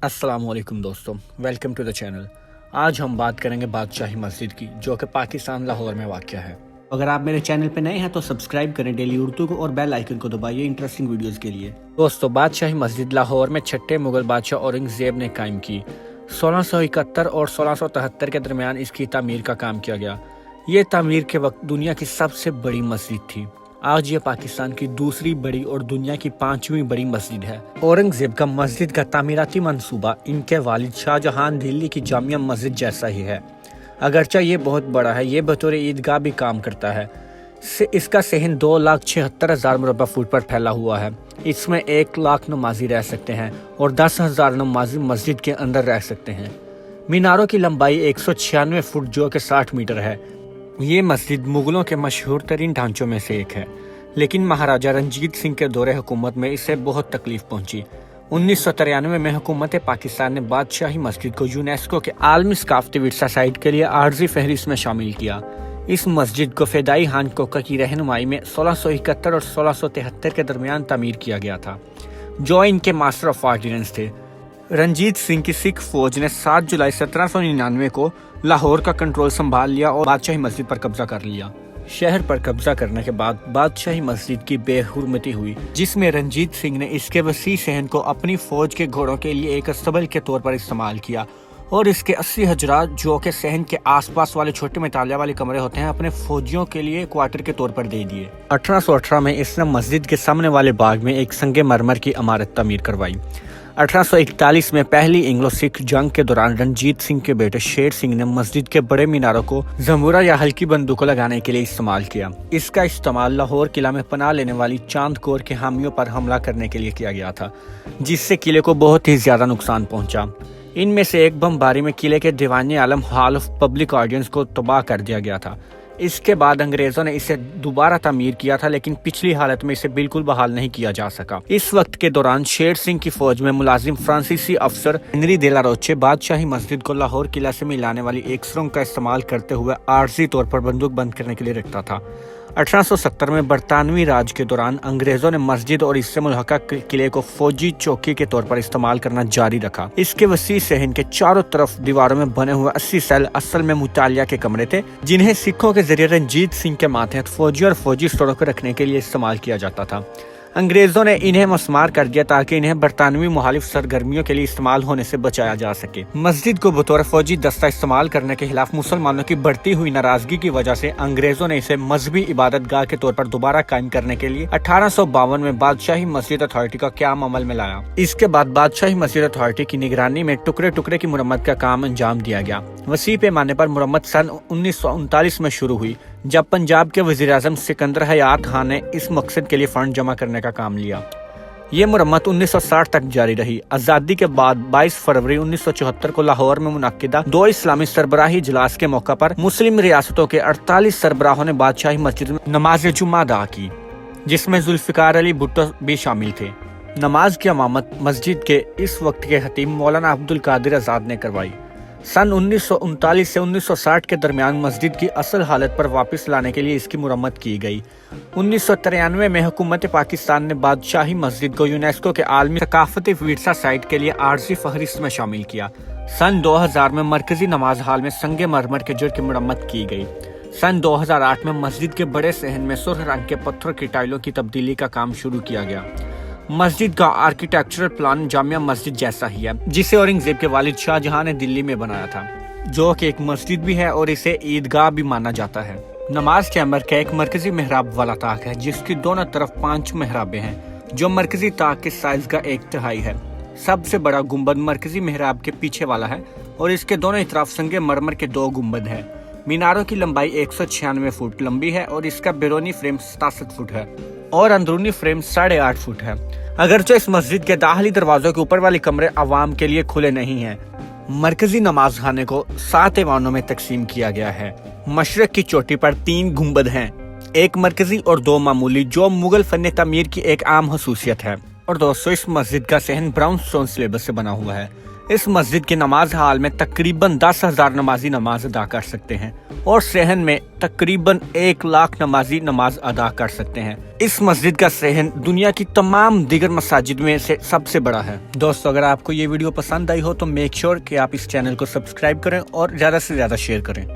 السلام علیکم دوستوں، ویلکم ٹو دا چینل۔ آج ہم بات کریں گے بادشاہی مسجد کی، جو کہ پاکستان لاہور میں واقع ہے۔ اگر آپ میرے چینل پہ نئے ہیں تو سبسکرائب کریں ڈیلی اردو کو اور بیل آئیکن کو دبائیے انٹرسٹنگ ویڈیوز کے لیے۔ دوستو، بادشاہی مسجد لاہور میں چھٹے مغل بادشاہ اورنگزیب نے قائم کی۔ 1671 اور 1673 کے درمیان اس کی تعمیر کا کام کیا گیا۔ یہ تعمیر کے وقت دنیا کی سب سے بڑی مسجد تھی۔ آج یہ پاکستان کی دوسری بڑی اور دنیا کی 5ویں بڑی مسجد ہے۔ اورنگزیب کا مسجد کا تعمیراتی منصوبہ ان کے والد شاہ جہان دہلی کی جامع مسجد جیسا ہی ہے، اگرچہ یہ بہت بڑا ہے۔ یہ بطور عیدگاہ بھی کام کرتا ہے۔ اس کا صحن 2,76,000 مربع فٹ پر پھیلا ہوا ہے۔ اس میں 1,00,000 نمازی رہ سکتے ہیں اور 10,000 نمازی مسجد کے اندر رہ سکتے ہیں۔ میناروں کی لمبائی 196 فٹ جو کہ 60 میٹر ہے۔ یہ مسجد مغلوں کے مشہور ترین ڈھانچوں میں سے ایک ہے، لیکن مہاراجہ رنجیت سنگھ کے دور حکومت میں اسے بہت تکلیف پہنچی۔ 1993 میں حکومت پاکستان نے بادشاہی مسجد کو یونیسکو کے عالمی ثقافتی ورثہ سائٹ کے لیے عارضی فہرست میں شامل کیا۔ اس مسجد کو فدائی ہانکوک کی رہنمائی میں 1671 اور 1673 کے درمیان تعمیر کیا گیا تھا، جو ان کے ماسٹر آف آرڈیننس تھے۔ رنجیت سنگھ کی سکھ فوج نے 7 جولائی 1799 کو لاہور کا کنٹرول سنبھال لیا اور بادشاہی مسجد پر قبضہ کر لیا۔ شہر پر قبضہ کرنے کے بعد بادشاہی مسجد کی بے حرمتی ہوئی، جس میں رنجیت سنگھ نے اس کے وسیع صحن کو اپنی فوج کے گھوڑوں کے لیے ایک استبل کے طور پر استعمال کیا اور اس کے 80 حجرات جو کہ صحن کے آس پاس والے چھوٹے مطالعہ والے کمرے ہوتے ہیں اپنے فوجیوں کے لیے کوارٹر کے طور پر دے دیے۔ 1818 میں اس نے مسجد کے سامنے والے باغ میں ایک سنگ مرمر کی عمارت تعمیر کروائی۔ 1841 میں پہلی انگلو سکھ جنگ کے دوران رنجیت سنگھ کے بیٹے شیر سنگھ نے مسجد کے بڑے میناروں کو زمورہ یا ہلکی بندوقوں لگانے کے لیے استعمال کیا۔ اس کا استعمال لاہور قلعہ میں پناہ لینے والی چاند کور کے حامیوں پر حملہ کرنے کے لیے کیا گیا تھا، جس سے قلعے کو بہت ہی زیادہ نقصان پہنچا۔ ان میں سے ایک بمباری میں قلعے کے دیوان عالم ہال آف پبلک آڈینس کو تباہ کر دیا گیا تھا۔ اس کے بعد انگریزوں نے اسے دوبارہ تعمیر کیا تھا، لیکن پچھلی حالت میں اسے بالکل بحال نہیں کیا جا سکا۔ اس وقت کے دوران شیر سنگھ کی فوج میں ملازم فرانسیسی افسر ہنری دے لا روچے بادشاہی مسجد کو لاہور قلعہ سے ملانے والی ایک سرنگ کا استعمال کرتے ہوئے عارضی طور پر بندوق بند کرنے کے لیے رکھتا تھا۔ 1870 میں برطانوی راج کے دوران انگریزوں نے مسجد اور اس سے ملحقہ قلعے کو فوجی چوکی کے طور پر استعمال کرنا جاری رکھا۔ اس کے وسیع صحن کے چاروں طرف دیواروں میں بنے ہوئے 80 سیل اصل میں مطالعہ کے کمرے تھے، جنہیں سکھوں کے ذریعے رنجیت سنگھ کے ماتحت فوجی اور فوجی اسٹوروں کو رکھنے کے لیے استعمال کیا جاتا تھا۔ انگریزوں نے انہیں مسمار کر دیا تاکہ انہیں برطانوی مخالف سرگرمیوں کے لیے استعمال ہونے سے بچایا جا سکے۔ مسجد کو بطور فوجی دستہ استعمال کرنے کے خلاف مسلمانوں کی بڑھتی ہوئی ناراضگی کی وجہ سے انگریزوں نے اسے مذہبی عبادت گاہ کے طور پر دوبارہ قائم کرنے کے لیے 1852 میں بادشاہی مسجد اتھارٹی کا قیام عمل میں لایا۔ اس کے بعد بادشاہی مسجد اتھارٹی کی نگرانی میں ٹکڑے ٹکڑے کی مرمت کا کام انجام دیا گیا۔ وسیع پیمانے پر مرمت سن 1939 میں شروع ہوئی، جب پنجاب کے وزیر اعظم سکندر حیات خان نے اس مقصد کے لیے فنڈ جمع کرنے کا کام لیا۔ یہ مرمت 1960 تک جاری رہی۔ آزادی کے بعد 22 فروری 1974 کو لاہور میں منعقدہ 2 اسلامی سربراہی اجلاس کے موقع پر مسلم ریاستوں کے 48 سربراہوں نے بادشاہی مسجد میں نماز جمعہ ادا کی، جس میں ذوالفقار علی بھٹو بھی شامل تھے۔ نماز کی امامت مسجد کے اس وقت کے خطیب مولانا عبدالقادر آزاد نے کروائی۔ سن 1939 سے 1960 کے درمیان مسجد کی اصل حالت پر واپس لانے کے لیے اس کی مرمت کی گئی۔ 1993 میں حکومت پاکستان نے بادشاہی مسجد کو یونیسکو کے عالمی ثقافتی ورثہ سائٹ کے لیے عارضی فہرست میں شامل کیا۔ سن 2000 میں مرکزی نماز ہال میں سنگ مرمر کے جڑ کی مرمت کی گئی۔ سن 2008 میں مسجد کے بڑے صحن میں سرخ رنگ کے پتھر کی ٹائلوں کی تبدیلی کا کام شروع کیا گیا۔ مسجد کا آرکیٹیکچرل پلان جامع مسجد جیسا ہی ہے، جسے اورنگزیب کے والد شاہ جہاں نے دلی میں بنایا تھا، جو کہ ایک مسجد بھی ہے اور اسے عیدگاہ بھی مانا جاتا ہے۔ نماز چیمبر کا ایک مرکزی محراب والا طاق ہے، جس کی دونوں طرف 5 محرابیں ہیں، جو مرکزی طاق کے سائز کا 1/3 ہے۔ سب سے بڑا گنبد مرکزی محراب کے پیچھے والا ہے اور اس کے دونوں اطراف سنگ مرمر کے 2 گنبد ہیں۔ میناروں کی لمبائی 196 فٹ لمبی ہے اور اس کا بیرونی فریم 67 فٹ ہے اور اندرونی فریم 8.5 فٹ ہے۔ اگرچہ اس مسجد کے داخلی دروازوں کے اوپر والے کمرے عوام کے لیے کھلے نہیں ہیں۔ مرکزی نماز خانے کو 7 ایوانوں میں تقسیم کیا گیا ہے۔ مشرق کی چوٹی پر 3 گنبد ہیں، ایک مرکزی اور 2 معمولی، جو مغل فن تعمیر کی ایک عام خصوصیت ہے۔ اور دوستو، اس مسجد کا صحن براؤن سٹون سلیبس سے بنا ہوا ہے۔ اس مسجد کے نماز ہال میں تقریباً 10,000 نمازی نماز ادا کر سکتے ہیں اور صحن میں تقریباً 1,00,000 نمازی نماز ادا کر سکتے ہیں۔ اس مسجد کا صحن دنیا کی تمام دیگر مساجد میں سے سب سے بڑا ہے۔ دوستو، اگر آپ کو یہ ویڈیو پسند آئی ہو تو میک شور کہ آپ اس چینل کو سبسکرائب کریں اور زیادہ سے زیادہ شیئر کریں۔